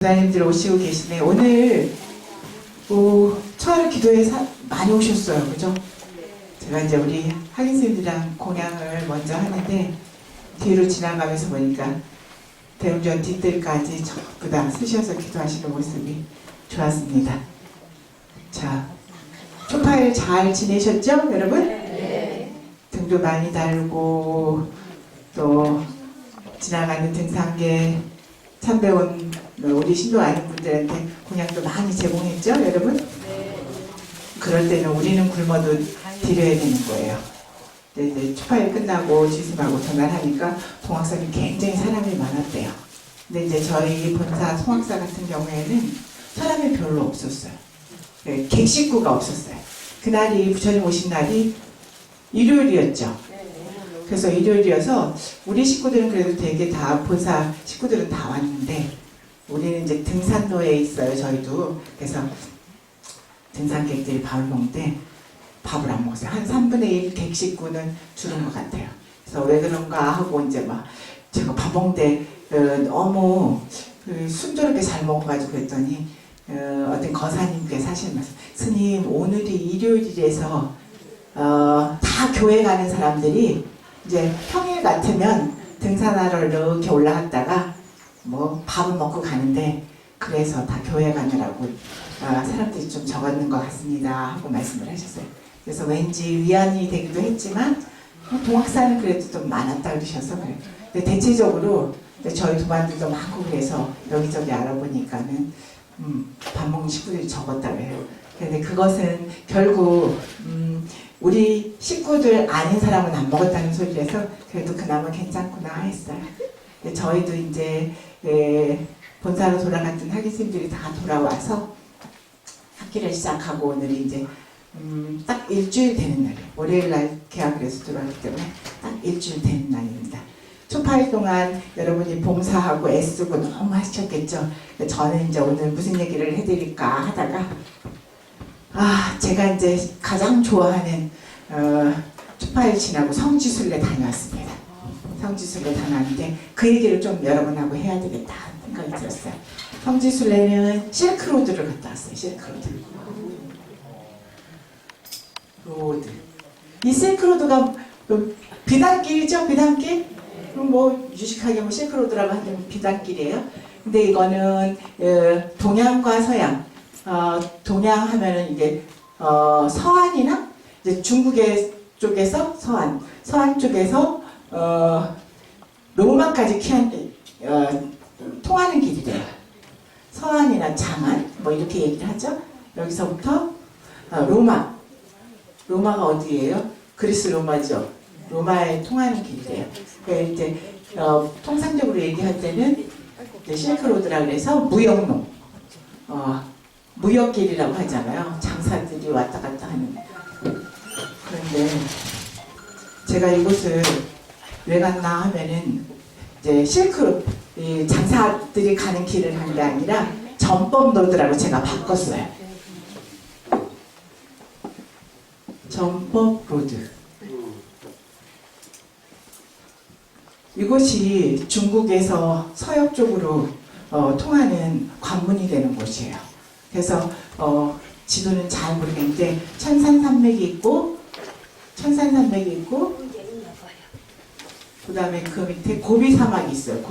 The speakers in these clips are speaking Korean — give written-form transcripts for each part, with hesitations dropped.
부장님들 오시고 계시네. 오늘 초하루 기도에 많이 오셨어요. 그죠? 제가 이제 우리 학인생들이랑 공양을 먼저 하는데 뒤로 지나가면서 보니까 대웅전 뒷뜰까지 전부 다 쓰셔서 기도하시는 모습이 좋았습니다. 자, 초파일 잘 지내셨죠? 여러분? 네. 등도 많이 달고 또 지나가는 등산객 참배원 우리 신도 아는 분들한테 공양도 많이 제공했죠, 여러분? 네. 그럴 때는 우리는 굶어도 드려야 되는 거예요. 근데 이제 초파일 끝나고 지수하고 전화를 하니까 동학사님 굉장히 사람이 많았대요. 근데 이제 저희 본사 송학사 같은 경우에는 사람이 별로 없었어요. 네, 객식구가 없었어요. 그날이 부처님 오신 날이 일요일이었죠. 그래서 일요일이어서 우리 식구들은 그래도 되게 다 본사 식구들은 다 왔는데 우리는 이제 등산로에 있어요. 저희도. 그래서 등산객들이 밥을 먹는데 밥을 안 먹었어요. 한 3분의 1 객식구는 줄은 것 같아요. 그래서 왜 그런가 하고 이제 막 제가 밥 먹는데 너무 순조롭게 잘 먹어가지고 그랬더니 어떤 거사님께서 하시는 말씀, 스님 오늘이 일요일이라서 다 교회 가는 사람들이 이제 평일 같으면 등산하러 이렇게 올라갔다가 뭐 밥을 먹고 가는데 그래서 다 교회 가느라고 사람들이 좀 적었는 것 같습니다 하고 말씀을 하셨어요. 그래서 왠지 위안이 되기도 했지만 동학사는 그래도 좀 많았다 그러셔서 그래요. 근데 대체적으로 저희 동안들도 많고 그래서 여기저기 알아보니까는 밥 먹는 식구들이 적었다 그래요. 근데 그것은 결국 우리 식구들 아닌 사람은 안 먹었다는 소리라서 그래도 그나마 괜찮구나 했어요. 근데 저희도 이제 본사로 돌아갔던 학인생들이 다 돌아와서 학기를 시작하고 오늘이 이제 딱 일주일 되는 날이에요. 월요일날 계약을 해서 들어왔기 때문에 딱 일주일 되는 날입니다. 초파일 동안 여러분이 봉사하고 애쓰고 너무 하셨겠죠. 저는 이제 오늘 무슨 얘기를 해드릴까 하다가 제가 이제 가장 좋아하는 초파일 지나고 성지순례 다녀왔습니다. 성지순례 다녀왔는데 그 얘기를 좀 여러분하고 해야 되겠다 생각이 들었어요. 성지순례는 실크로드를 갔다 왔어요. 실크로드. 이 실크로드가 비단길이죠? 비단길? 뭐 유식하게 뭐 실크로드라고 하면 비단길이에요. 근데 이거는 동양과 서양, 동양 하면은 이게 서안이나 이제 중국의 쪽에서 서안 쪽에서 로마까지 통하는 길이래요. 서안이나 장안 뭐 이렇게 얘기를 하죠. 여기서부터 로마가 어디예요? 그리스 로마죠. 로마에 통하는 길이래요. 그러니까 이제 통상적으로 얘기할 때는 실크로드라 그래서 무역로, 무역길이라고 하잖아요. 장사들이 왔다 갔다 하는. 그런데 제가 이곳을 왜 갔나 하면은 이제 이 장사들이 가는 길을 간 게 아니라 전법로드라고 제가 바꿨어요. 전법로드. 이곳이 중국에서 서역 쪽으로 통하는 관문이 되는 곳이에요. 그래서 지도는 잘 모르겠는데 천산산맥이 있고 그 다음에 그 밑에 고비사막이 있어요.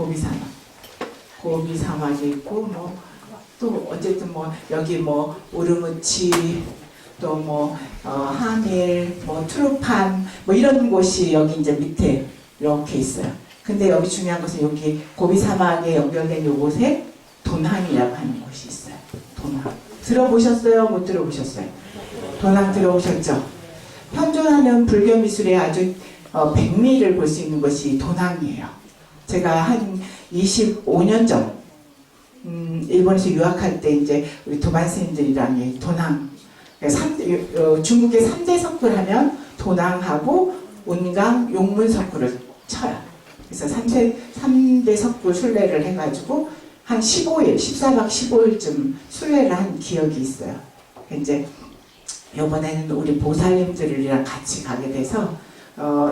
고비사막이 있고 뭐 또 어쨌든 뭐 여기 뭐 우르무치 또 뭐 하밀 뭐 트루판 뭐 이런 곳이 여기 이제 밑에 이렇게 있어요. 근데 여기 중요한 것은 여기 고비사막에 연결된 이곳에 돈항이라고 하는 곳이 있어요. 돈항. 들어보셨어요? 못 들어보셨어요? 돈항 들어보셨죠? 현존하는 불교 미술의 아주 백미를 볼 수 있는 것이 돈항이에요. 제가 한 25년 전 일본에서 유학할 때 이제 우리 도반 스님들이랑 이 돈항 중국의 3대 석굴 하면 돈항하고 운강, 용문석굴을 쳐요. 그래서 3대 석굴 순례를 해가지고 한 15일, 14박 15일쯤 순례를 한 기억이 있어요. 이제 이번에는 우리 보살님들이랑 같이 가게 돼서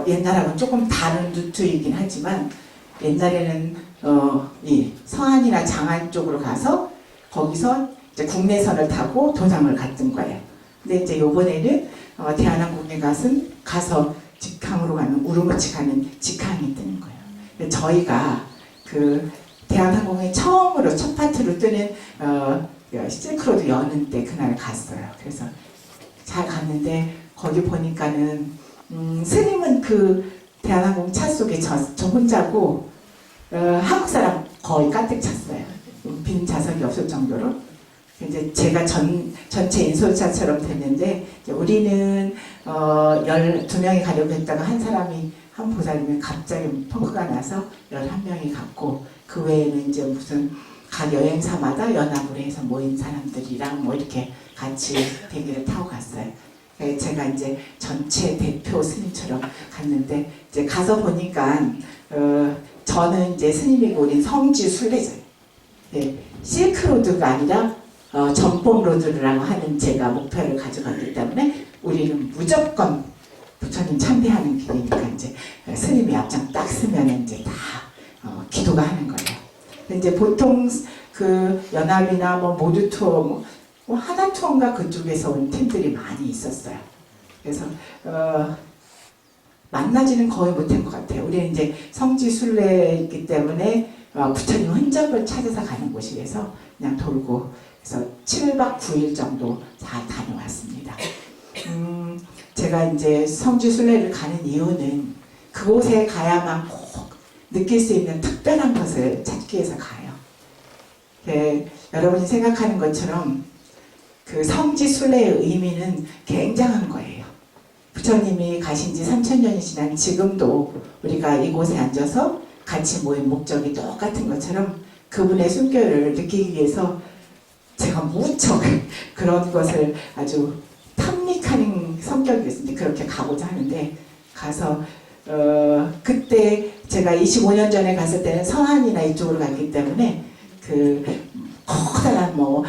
옛날하고는 조금 다른 루트이긴 하지만 옛날에는 이 서안이나 장안 쪽으로 가서 거기서 이제 국내선을 타고 도장을 갔던 거예요. 근데 이제 요번에는 대한항공에 가서 직항으로 가는 우르무치 가는 직항이 뜨는 거예요. 근데 저희가 그 대한항공이 처음으로 첫 파트로 뜨는 실크로드 여는 때 그날 갔어요. 그래서 잘 갔는데 거기 보니까는 스님은 그 대한항공 차 속에 저 혼자고 한국 사람 거의 가득 찼어요. 빈 좌석이 없을 정도로. 이제 제가 전체 인솔차처럼 됐는데 우리는 12명이 가려고 했다가 한 사람이 한 보살님이 갑자기 펑크가 나서 11명이 갔고 그 외에는 이제 무슨 각 여행사마다 연합으로 해서 모인 사람들이랑 뭐 이렇게 같이 비행기를 타고 갔어요. 제가 이제 전체 대표 스님처럼 갔는데 이제 가서 보니까 저는 이제 스님이고 우린 성지 순례자예요. 네, 실크로드가 아니라 전법로드라고 하는 제가 목표를 가져갔기 때문에 우리는 무조건 부처님 참배하는 길이니까 이제 스님이 앞장 딱 쓰면 이제 다 기도가 하는 거예요. 이제 보통 그 연합이나 뭐 모두 투어 뭐 하나 투어인가 그쪽에서 온 팀들이 많이 있었어요. 그래서 만나지는 거의 못한 것 같아요. 우리는 이제 성지 순례이기 때문에 부처님 흔적을 찾아서 가는 곳이라서 그냥 돌고 그래서 7박 9일 정도 다 다녀왔습니다. 제가 이제 성지 순례를 가는 이유는 그곳에 가야만 꼭 느낄 수 있는 특별한 것을 찾기 위해서 가요. 여러분이 생각하는 것처럼 그 성지 순례의 의미는 굉장한 거예요. 부처님이 가신 지 3000년이 지난 지금도 우리가 이곳에 앉아서 같이 모인 목적이 똑같은 것처럼 그분의 순결을 느끼기 위해서 제가 무척 그런 것을 아주 탐닉하는 성격이었습니다. 그렇게 가고자 하는데 가서 그때 제가 25년 전에 갔을 때는 서안이나 이쪽으로 갔기 때문에 그 커다란 뭐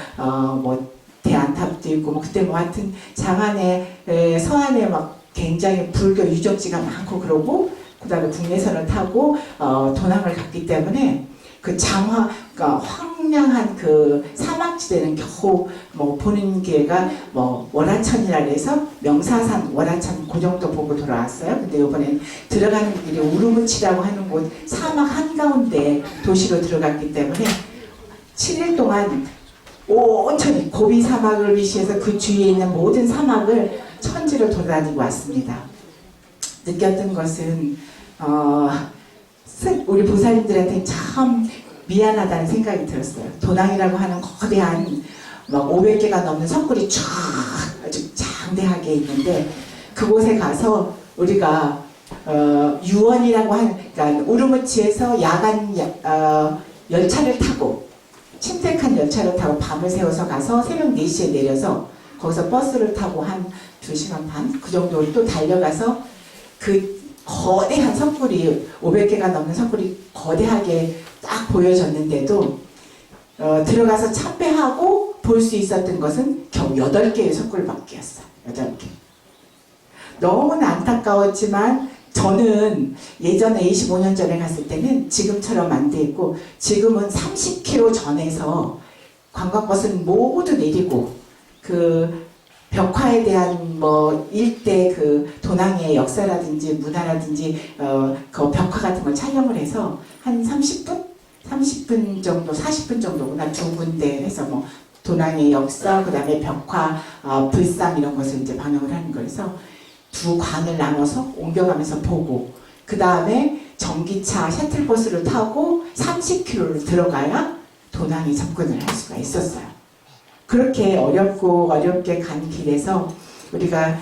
대안탑도 있고 뭐 그때 뭐 하여튼 장안에 서안에 막 굉장히 불교 유적지가 많고 그러고 그다음에 국내선을 타고 도남을 갔기 때문에 그 그러니까 황량한 그 사막지대는 겨우 뭐 보는 기회가 뭐 월화천이라 해서 명사산 월화천 그 정도 보고 돌아왔어요. 근데 이번엔 들어가는 길이 우르무치라고 하는 곳 사막 한가운데 도시로 들어갔기 때문에 7일 동안 온천히 고비 사막을 비시해서 그 주위에 있는 모든 사막을 천지를 돌아다니고 왔습니다. 느꼈던 것은 우리 보살님들한테 참 미안하다는 생각이 들었어요. 도낭이라고 하는 거대한 막 500개가 넘는 석굴이 쫙 아주 장대하게 있는데 그곳에 가서 우리가 유원이라고 하는 그러니까 우르무치에서 야간 열차를 타고 침택한 열차를 타고 밤을 새워서 가서 새벽 4시에 내려서 거기서 버스를 타고 한 2시간 반 그 정도를 또 달려가서 그 거대한 석굴이 500개가 넘는 석굴이 거대하게 딱 보여졌는데도 들어가서 참배하고 볼 수 있었던 것은 겨우 8개의 석굴밖에였어요. 8개. 너무나 안타까웠지만 저는 예전에 25년 전에 갔을 때는 지금처럼 안 돼 있고 지금은 30km 전에서 관광버스는 모두 내리고 그 벽화에 대한 뭐 일대 그 도낭의 역사라든지 문화라든지 그 벽화 같은 걸 촬영을 해서 한 30분 정도 40분 정도구나 두 군데 해서 뭐 도낭의 역사 그다음에 벽화 불상 이런 것을 이제 방영을 하는 거라서 두 관을 나눠서 옮겨가면서 보고 그 다음에 전기차 셔틀버스를 타고 30km를 들어가야 도낭에 접근을 할 수가 있었어요. 그렇게 어렵게 간 길에서 우리가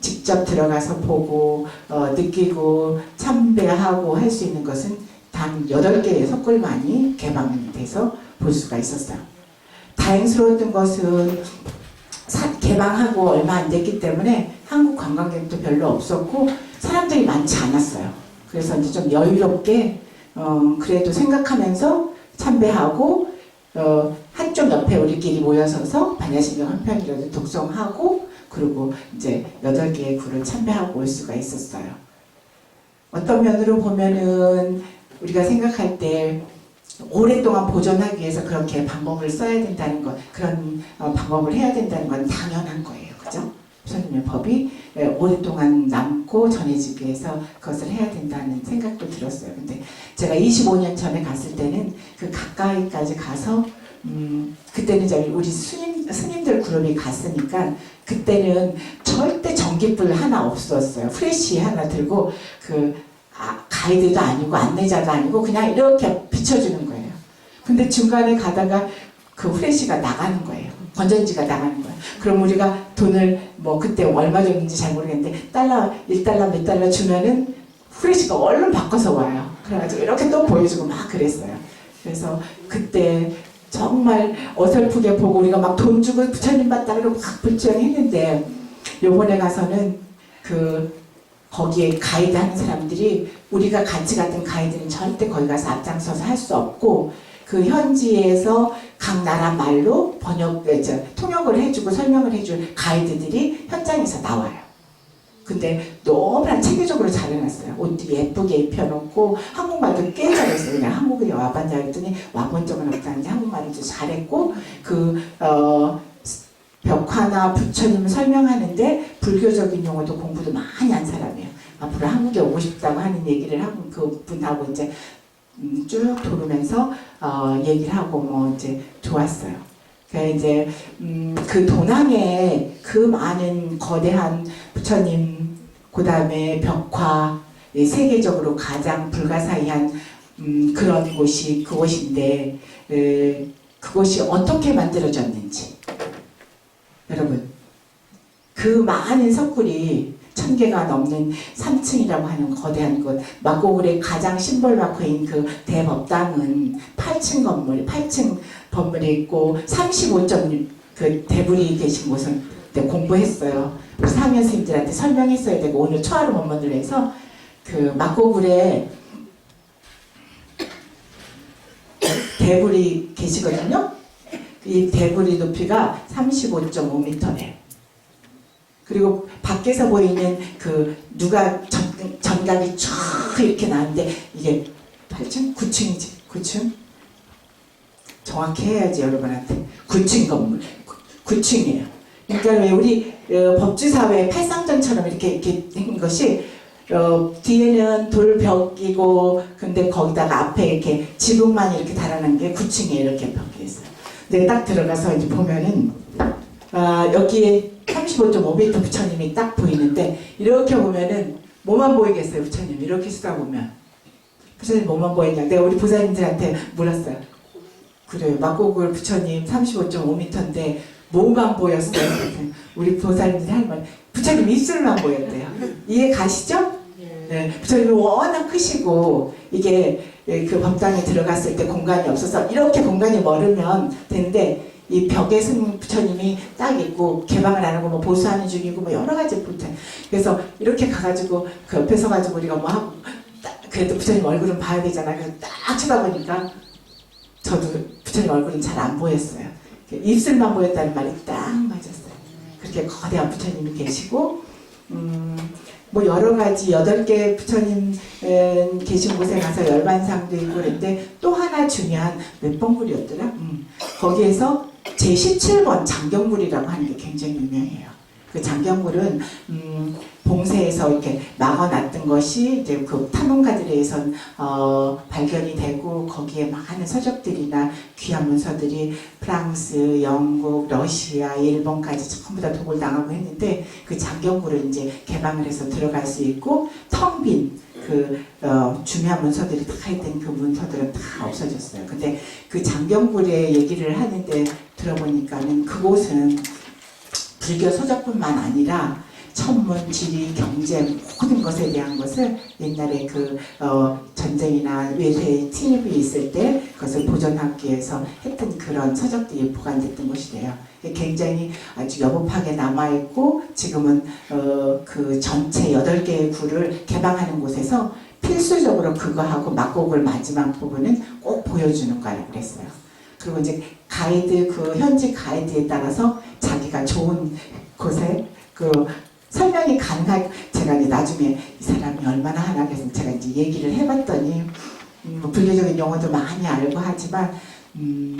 직접 들어가서 보고 느끼고 참배하고 할 수 있는 것은 단 8개의 석굴만이 개방돼서 볼 수가 있었어요. 다행스러웠던 것은 개방하고 얼마 안 됐기 때문에 한국 관광객도 별로 없었고 사람들이 많지 않았어요. 그래서 이제 좀 여유롭게 그래도 생각하면서 참배하고 한쪽 옆에 우리끼리 모여서서 반야심경 한 편이라도 독송하고 그리고 이제 8개의 굴을 참배하고 올 수가 있었어요. 어떤 면으로 보면은 우리가 생각할 때 오랫동안 보존하기 위해서 그렇게 방법을 써야 된다는 것, 그런 방법을 해야 된다는 건 당연한 거예요. 그죠? 부처님의 법이 오랫동안 남고 전해지기 위해서 그것을 해야 된다는 생각도 들었어요. 근데 제가 25년 전에 갔을 때는 그 가까이까지 가서 그때는 이제 우리 스님들 그룹이 갔으니까 그때는 절대 전기불 하나 없었어요. 프레시 하나 들고 가이드도 아니고 안내자도 아니고 그냥 이렇게 비춰주는 거예요. 근데 중간에 가다가 그 프레시가 나가는 거예요. 건전지가 나가는 거예요. 그럼 우리가 돈을 뭐 그때 얼마 줬는지 잘 모르겠는데 달러, 1달러 몇 달러 주면은 프레시가 얼른 바꿔서 와요. 그래가지고 이렇게 또 보여주고 막 그랬어요. 그래서 그때 정말 어설프게 보고 우리가 막 돈 주고 부처님 봤다 그러고 막 불주행했는데 요번에 가서는 거기에 가이드 하는 사람들이 우리가 같이 갔던 가이드는 절대 거기 가서 앞장서서 할 수 없고 그 현지에서 각 나라 말로 통역을 해주고 설명을 해줄 가이드들이 현장에서 나와요. 근데 너무나 체계적으로 잘 해놨어요. 옷도 예쁘게 입혀놓고 한국말도 꽤 잘했어요. 그냥 한국에 와봤냐 했더니 와본 적은 없다는데 한국말을 잘했고 벽화나 부처님 설명하는데 불교적인 용어도 공부도 많이 한 사람이에요. 앞으로 한국에 오고 싶다고 하는 얘기를 하고 그분하고 이제 쭉 돌으면서 얘기를 하고 뭐 이제 좋았어요. 그러니까 이제 그 도남에 그 많은 거대한 부처님, 그 다음에 벽화, 세계적으로 가장 불가사의한 그런 곳이 그곳인데 그것이 어떻게 만들어졌는지 여러분 그 많은 석굴이 1000개가 넘는 3층이라고 하는 거대한 곳 막고울의 가장 심볼 마크인 그 대법당은 8층 건물이 있고 35점 그 대불이 계신 곳은 공부했어요. 우리 사면 스님들한테 설명했어야 되고 오늘 초하루 법문을 해서 그 막고울에 대불이 계시거든요. 이 대불이 높이가 35.5m래요. 그리고 밖에서 보이는 누가 전각이 쫙 이렇게 나는데 이게 8층? 9층이지? 9층? 정확히 해야지 여러분한테. 9층 건물. 9층이에요. 그러니까 왜 우리 법주사회 팔상전처럼 이렇게 된 것이 뒤에는 돌벽이고 근데 거기다가 앞에 이렇게 지붕만 이렇게 달아난 게 9층에 이렇게 벽이 있어요. 근데 딱 들어가서 이제 보면은 여기에 35.5m 부처님이 딱 보이는데 이렇게 보면은 뭐만 보이겠어요 부처님 이렇게 쓰다보면 부처님 뭐만 보이냐 내가 우리 보살님들한테 물었어요. 그래요 막고굴 부처님 35.5m인데 뭐만 보였어요? 우리 보살님들이 하는 말 부처님 입술만 보였대요. 이해 가시죠? 네, 부처님이 워낙 크시고 이게 그 법당에 들어갔을 때 공간이 없어서 이렇게 공간이 멀으면 되는데 이 벽에 쓴 부처님이 딱 있고 개방을 안 하고 뭐 보수하는 중이고 뭐 여러 가지 부처 그래서 이렇게 가가지고 그 옆에 서가지고 우리가 뭐 하고 그래도 부처님 얼굴은 봐야 되잖아. 그래서 딱 쳐다보니까 저도 부처님 얼굴은 잘 안 보였어요. 입술만 보였다는 말이 딱 맞았어요. 그렇게 거대한 부처님이 계시고 뭐 여러 가지 8개 부처님 계신 곳에 가서 열반상도 있고 그랬는데 또 하나 중요한 몇 번 굴이었더라? 거기에서 제17번 장경굴이라고 하는 게 굉장히 유명해요. 그 장경굴은 봉쇄에서 이렇게 막아놨던 것이 이제 그 탐험가들에 의해서 발견이 되고 거기에 많은 서적들이나 귀한 문서들이 프랑스, 영국, 러시아, 일본까지 전부 다 도굴 당하고 했는데 그 장경굴을 이제 개방을 해서 들어갈 수 있고 텅 빈 중요한 문서들이 다 있던 그 문서들은 다 없어졌어요. 근데 그 장경굴의 얘기를 하는데 들어보니까는 그곳은 불교 서적뿐만 아니라 천문, 지리, 경제 모든 것에 대한 것을 옛날에 전쟁이나 외세의 침입이 있을 때 그것을 보존하기 위해서 했던 그런 서적들이 보관됐던 곳이래요. 굉장히 아주 여복하게 남아있고 지금은 그 전체 8개의 굴을 개방하는 곳에서 필수적으로 그거하고 막고굴 마지막 부분은 꼭 보여주는 거라고 그랬어요. 그리고 이제 가이드, 현지 가이드에 따라서 자기가 좋은 곳에 설명이 가능한 제가 이제 나중에 이 사람이 얼마나 하나 그래서 제가 이제 얘기를 해봤더니 뭐 불교적인 용어도 많이 알고 하지만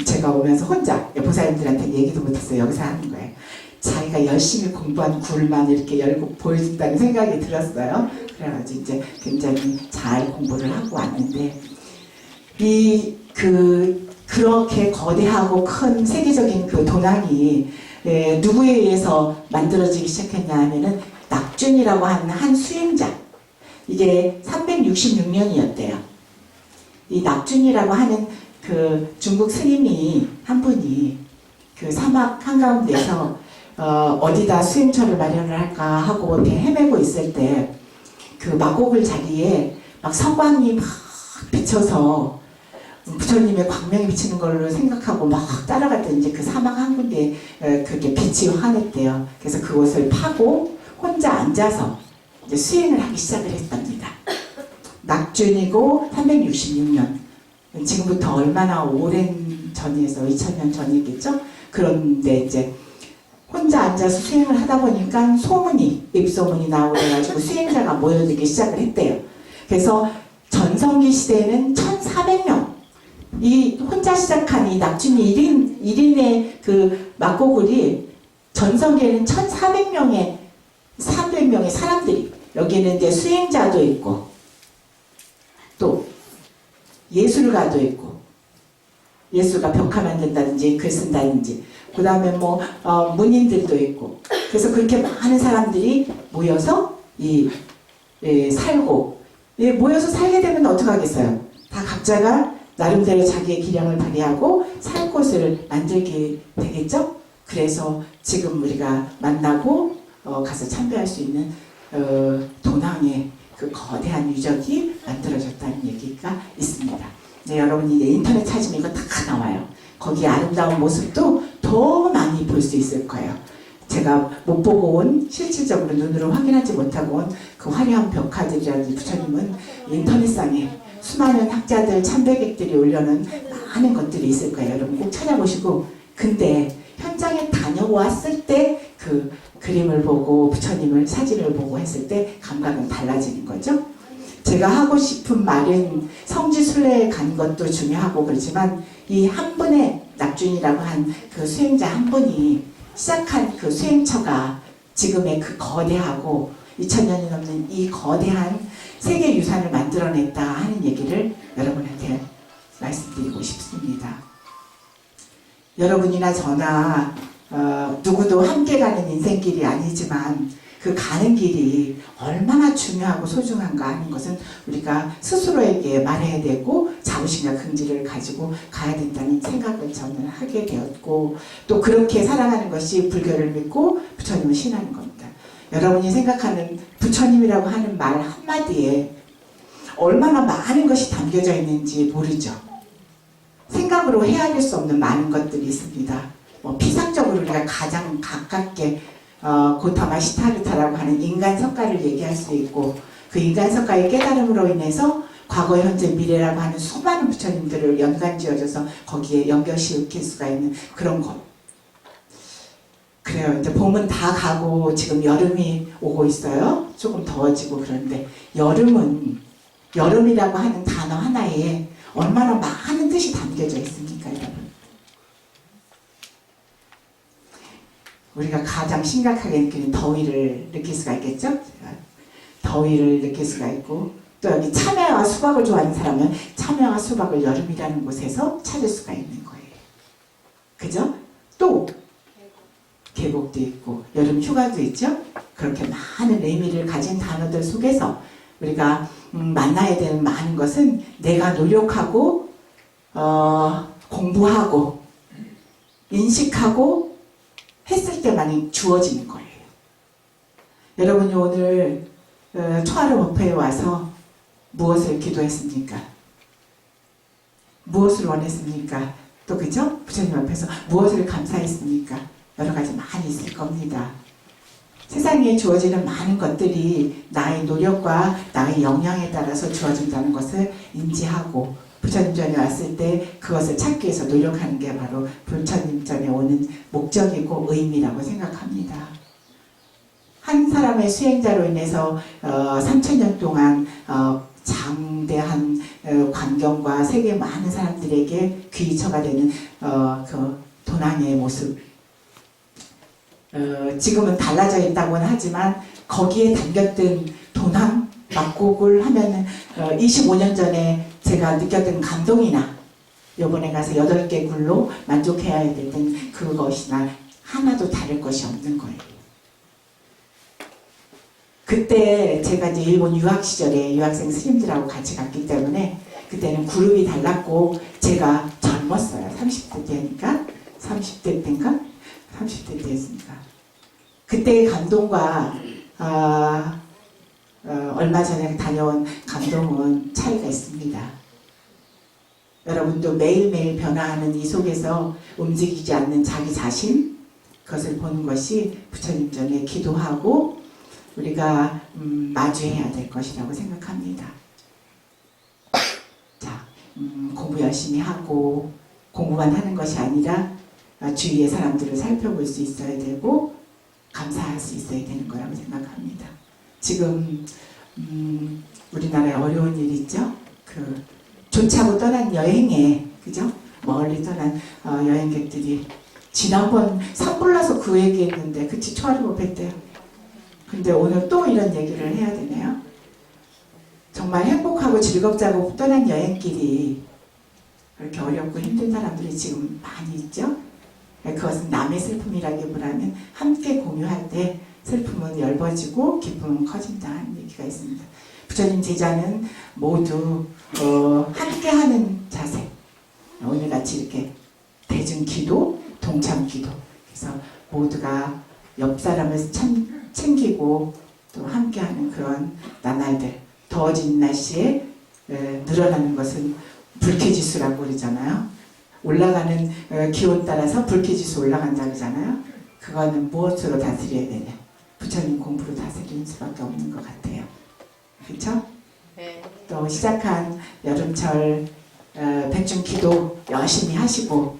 제가 오면서 혼자 보살님들한테 얘기도 못했어요. 여기서 하는 거예요. 자기가 열심히 공부한 굴만 이렇게 열고 보여준다는 생각이 들었어요. 그래가지고 이제 굉장히 잘 공부를 하고 왔는데 그렇게 거대하고 큰 세계적인 그 도난이 누구에 의해서 만들어지기 시작했냐 하면은 낙준이라고 하는 한 수행자, 이게 366년이었대요. 이 낙준이라고 하는 그 중국 스님이 한 분이 그 사막 한가운데서 어디다 수행처를 마련을 할까 하고 이렇게 헤매고 있을 때 그 마곡을 자리에 막 서광이 막 비쳐서 부처님의 광명이 비치는 걸로 생각하고 막 따라갔더니 이제 그 사막 한 군데에 그렇게 빛이 환했대요. 그래서 그곳을 파고 혼자 앉아서 이제 수행을 하기 시작을 했답니다. 낙준이고 366년. 지금부터 얼마나 오랜 전에서 2000년 전이겠죠? 그런데 이제 혼자 앉아서 수행을 하다 보니까 입소문이 나오고 그래가지고 수행자가 모여들기 시작을 했대요. 그래서 전성기 시대에는 1400명. 이 혼자 시작한 이 낙준이 1인의 그 막고글이 전성기에는 1400명의 300명의 사람들이, 여기는 이제 수행자도 있고 또 예술가도 있고, 예술가 벽화 만든다든지 글 쓴다든지, 그 다음에 뭐 문인들도 있고, 그래서 그렇게 많은 사람들이 모여서 살고, 모여서 살게 되면 어떻게 하겠어요? 다 각자가 나름대로 자기의 기량을 발휘하고 살 곳을 만들게 되겠죠? 그래서 지금 우리가 만나고 가서 참배할 수 있는 도낭의 그 거대한 유적이 만들어졌다는 얘기가 있습니다. 네, 여러분이 인터넷 찾으면 이거 다 나와요. 거기 아름다운 모습도 더 많이 볼 수 있을 거예요. 제가 못 보고 온, 실질적으로 눈으로 확인하지 못하고 온 그 화려한 벽화들이라든지 부처님은 인터넷상에 수많은 학자들, 참배객들이 올려놓은 많은 것들이 있을 거예요. 여러분 꼭 찾아보시고, 근데 현장에 다녀왔을 때 그 그림을 보고 부처님을 사진을 보고 했을 때 감각은 달라지는 거죠. 제가 하고 싶은 말은 성지순례에 간 것도 중요하고 그렇지만 이 한 분의 낙준이라고 한 그 수행자 한 분이 시작한 그 수행처가 지금의 그 거대하고 2000년이 넘는 이 거대한 세계 유산을 만들어냈다 하는 얘기를 여러분한테 말씀드리고 싶습니다. 여러분이나 저나 누구도 함께 가는 인생길이 아니지만 그 가는 길이 얼마나 중요하고 소중한가 하는 것은 우리가 스스로에게 말해야 되고 자부심과 긍지를 가지고 가야 된다는 생각을 저는 하게 되었고, 또 그렇게 살아가는 것이 불교를 믿고 부처님을 신하는 겁니다. 여러분이 생각하는 부처님이라고 하는 말 한마디에 얼마나 많은 것이 담겨져 있는지 모르죠. 생각으로 헤아릴 수 없는 많은 것들이 있습니다. 피상적으로 우리가 가장 가깝게 고타마 시타르타라고 하는 인간 석가를 얘기할 수 있고, 그 인간 석가의 깨달음으로 인해서 과거, 현재, 미래라고 하는 수많은 부처님들을 연관지어줘서 거기에 연결시킬 수가 있는 그런 것. 그래요. 이제 봄은 다 가고 지금 여름이 오고 있어요. 조금 더워지고. 그런데 여름이라고 하는 단어 하나에 얼마나 많은 뜻이 담겨져 있습니까, 여러분? 우리가 가장 심각하게 느끼는 더위를 느낄 수가 있겠죠? 더위를 느낄 수가 있고, 또 여기 참외와 수박을 좋아하는 사람은 참외와 수박을 여름이라는 곳에서 찾을 수가 있는 거예요. 그죠? 또 계곡도 있고 여름 휴가도 있죠? 그렇게 많은 의미를 가진 단어들 속에서 우리가 만나야 되는 많은 것은 내가 노력하고 공부하고 인식하고 했을 때만이 주어지는 거예요. 여러분이 오늘 초하루 법회에 와서 무엇을 기도했습니까? 무엇을 원했습니까? 또 그죠? 부처님 앞에서 무엇을 감사했습니까? 여러 가지 많이 있을 겁니다. 세상에 주어지는 많은 것들이 나의 노력과 나의 역량에 따라서 주어진다는 것을 인지하고 부처님 전에 왔을 때 그것을 찾기 위해서 노력하는 게 바로 부처님 전에 오는 목적이고 의미라고 생각합니다. 한 사람의 수행자로 인해서 3000년 동안 장대한 광경과 세계 많은 사람들에게 귀처가 되는 그 도낭의 모습. 지금은 달라져 있다고는 하지만 거기에 담겼던 도낭 막곡을 하면은 25년 전에 제가 느꼈던 감동이나 요번에 가서 8개 굴로 만족해야 되던 그것이나 하나도 다를 것이 없는 거예요. 그때 제가 이제 일본 유학 시절에 유학생 스님들하고 같이 갔기 때문에 그때는 그룹이 달랐고 제가 젊었어요. 30대 때니까 30대 때인가? 30대 때였으니까 그때의 감동과 얼마 전에 다녀온 감동은 차이가 있습니다. 여러분도 매일매일 변화하는 이 속에서 움직이지 않는 자기 자신 그것을 보는 것이 부처님 전에 기도하고 우리가 마주해야 될 것이라고 생각합니다. 자, 공부 열심히 하고 공부만 하는 것이 아니라 주위의 사람들을 살펴볼 수 있어야 되고 감사할 수 있어야 되는 거라고 생각합니다. 지금 우리나라에 어려운 일 있죠? 그 좋자고 떠난 여행에 그죠? 멀리 떠난 여행객들이 지난번 산불나서 그 얘기했는데 그치 초아리 못했대요. 근데 오늘 또 이런 얘기를 해야 되네요. 정말 행복하고 즐겁자고 떠난 여행길이 그렇게 어렵고 힘든 사람들이 지금 많이 있죠? 그것은 남의 슬픔이라기보다는 함께 공유할 때 슬픔은 엷어지고 기쁨은 커진다 하는 얘기가 있습니다. 부처님 제자는 모두 함께하는 자세 오늘같이 이렇게 대중기도, 동참기도 그래서 모두가 옆 사람을 챙기고 또 함께하는 그런 나날들 더워진 날씨에 늘어나는 것은 불쾌지수라고 그러잖아요. 올라가는 기온 따라서 불쾌지수 올라간다 그러잖아요. 그거는 무엇으로 다스려야 되냐? 부처님 공부로 다스리는 수밖에 없는 것 같아요. 그렇죠? 네. 또 시작한 여름철 백중기도 열심히 하시고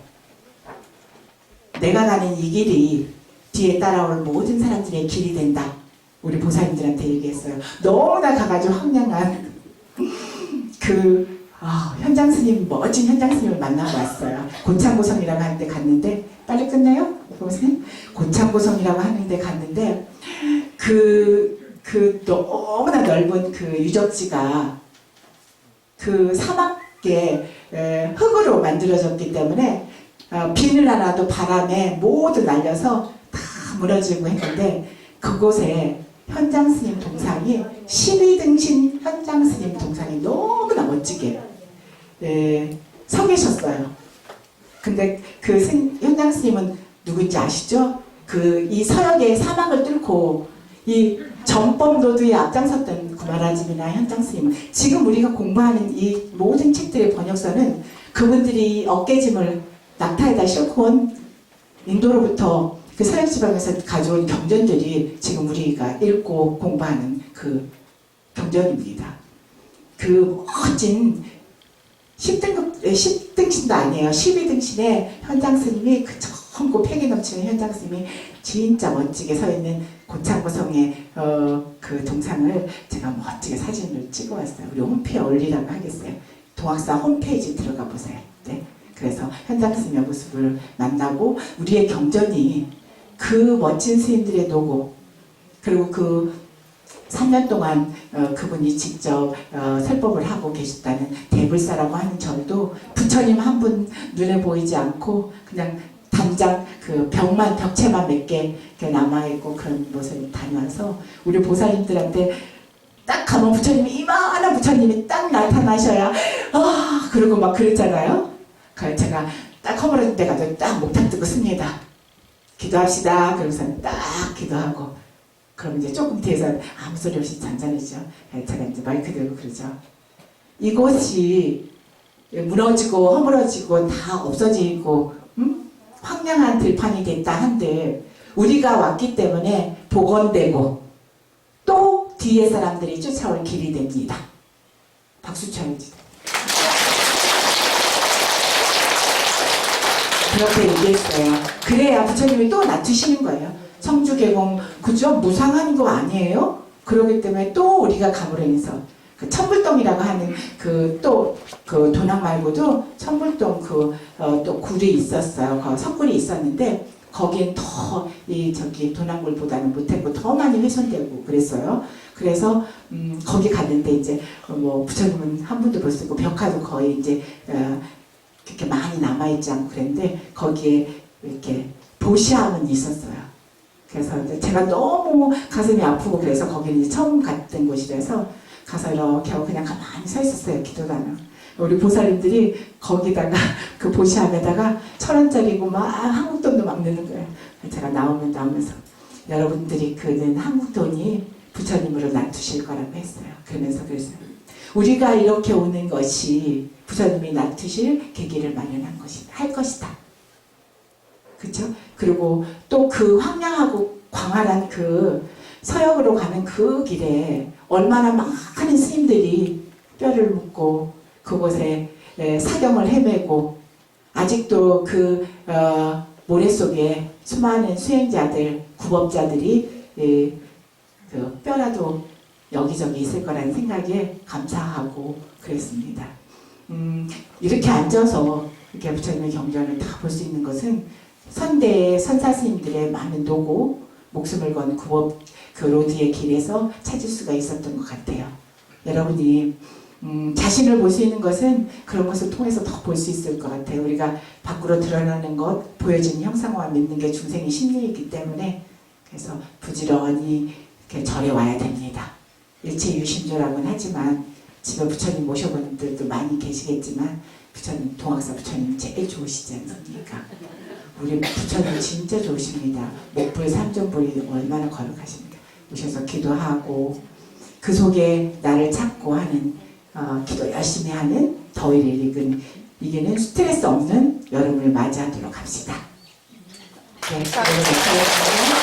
내가 가는 이 길이 뒤에 따라올 모든 사람들의 길이 된다. 우리 보살님들한테 얘기했어요. 너무나 가가지고 황량한 현장 스님, 멋진 현장 스님을 만나고 왔어요. 고창고성이라고 하는데 갔는데, 빨리 끝내요? 보세요. 고창고성이라고 하는데 갔는데, 너무나 넓은 그 유적지가 그 사막계 흙으로 만들어졌기 때문에, 비늘 하나도 바람에 모두 날려서 다 무너지고 했는데, 그곳에 현장 스님 동상이 12등신 현장 스님 동상이 너무나 멋지게 서 계셨어요. 근데 그 현장 스님은 누구인지 아시죠? 이 서역의 사막을 뚫고 이 전범도두에 앞장섰던 구마라짐이나 현장 스님은 지금 우리가 공부하는 이 모든 책들의 번역서는 그분들이 어깨짐을 낙타에다 싣고 온 인도로부터 그 서양 지방에서 가져온 경전들이 지금 우리가 읽고 공부하는 그 경전입니다. 그 멋진 10등신도 아니에요. 12등신의 현장 스님이 그 젊고 패기 넘치는 현장 스님이 진짜 멋지게 서 있는 고창고성의 그 동상을 제가 멋지게 사진을 찍어 왔어요. 우리 홈페이지에 올리라고 하겠어요. 동학사 홈페이지 들어가 보세요. 네. 그래서 현장 스님의 모습을 만나고 우리의 경전이 그 멋진 스님들의 노고 그리고 그 3년 동안 그분이 직접 설법을 하고 계셨다는 대불사라고 하는 절도 부처님 한 분 눈에 보이지 않고 그냥 단장 그 벽체만 몇 개 남아있고 그런 곳을 다녀와서 우리 보살님들한테 딱 가면 부처님이 이만한 부처님이 딱 나타나셔야 그러고 막 그랬잖아요. 그래서 제가 딱 허물어진 데 가서 딱 목탁 뜨고 씁니다. 기도합시다. 그러고서 딱 기도하고 그럼 이제 조금 뒤에서 아무 소리 없이 잔잔해지죠. 제가 이제 마이크 들고 그러죠. 이곳이 무너지고 허물어지고 다 없어지고 황량한 들판이 됐다 한들 우리가 왔기 때문에 복원되고 또 뒤에 사람들이 쫓아올 길이 됩니다. 박수 쳐야지. 그렇게 얘기했어요. 그래야 부처님이 또 낮추시는 거예요. 성주개공 그죠? 무상한 거 아니에요? 그렇기 때문에 또 우리가 감으로 인해서 그 천불동이라고 하는 그 또 그 도낭 말고도 천불동 또 굴이 있었어요. 그 석굴이 있었는데 거기엔 더 이 저기 도낭굴보다는 못했고 더 많이 훼손되고 그랬어요. 그래서 거기 갔는데 이제 뭐 부처님은 한 분도 볼 수 있고 벽화도 거의 이제 그렇게 많이 남아있지 않고 그랬는데 거기에 이렇게 보시함은 있었어요. 그래서 이제 제가 너무 가슴이 아프고 그래서 거기는 이제 처음 갔던 곳이라서 가서 이렇게 하고 그냥 가만히 서 있었어요. 기도하는. 우리 보살님들이 거기다가 그 보시함에다가 1,000원짜리고 막 한국 돈도 막 넣는 거예요. 제가 나오면서 여러분들이 그는 한국 돈이 부처님으로 놔두실 거라고 했어요. 그러면서 그랬어요. 우리가 이렇게 오는 것이 부처님이 놔두실 계기를 마련한 것이다. 할 것이다. 그렇죠? 그리고 또 그 황량하고 광활한 그 서역으로 가는 그 길에 얼마나 많은 스님들이 뼈를 묻고 그곳에 사경을 헤매고 아직도 그 모래 속에 수많은 수행자들, 구법자들이 그 뼈라도 여기저기 있을 거라는 생각에 감사하고 그랬습니다. 이렇게 앉아서 이렇게 부처님의 경전을 다 볼 수 있는 것은 선대의 선사스님들의 많은 노고, 목숨을 건 구법 그 로드의 길에서 찾을 수가 있었던 것 같아요. 여러분이 자신을 볼 수 있는 것은 그런 것을 통해서 더 볼 수 있을 것 같아요. 우리가 밖으로 드러나는 것, 보여지는 형상화 믿는 게 중생의 심리이기 때문에 그래서 부지런히 이렇게 절에 와야 됩니다. 일체유심조라고는 하지만 집에 부처님 모셔본 분들도 많이 계시겠지만 부처님, 동학사 부처님 제일 좋으시지 않습니까? 우리 부처님 진짜 좋으십니다. 목불 삼존불이 얼마나 거룩하십니까? 오셔서 기도하고 그 속에 나를 찾고 하는 기도 열심히 하는 더위를 이기는 스트레스 없는 여름을 맞이하도록 합시다. 네, 여러분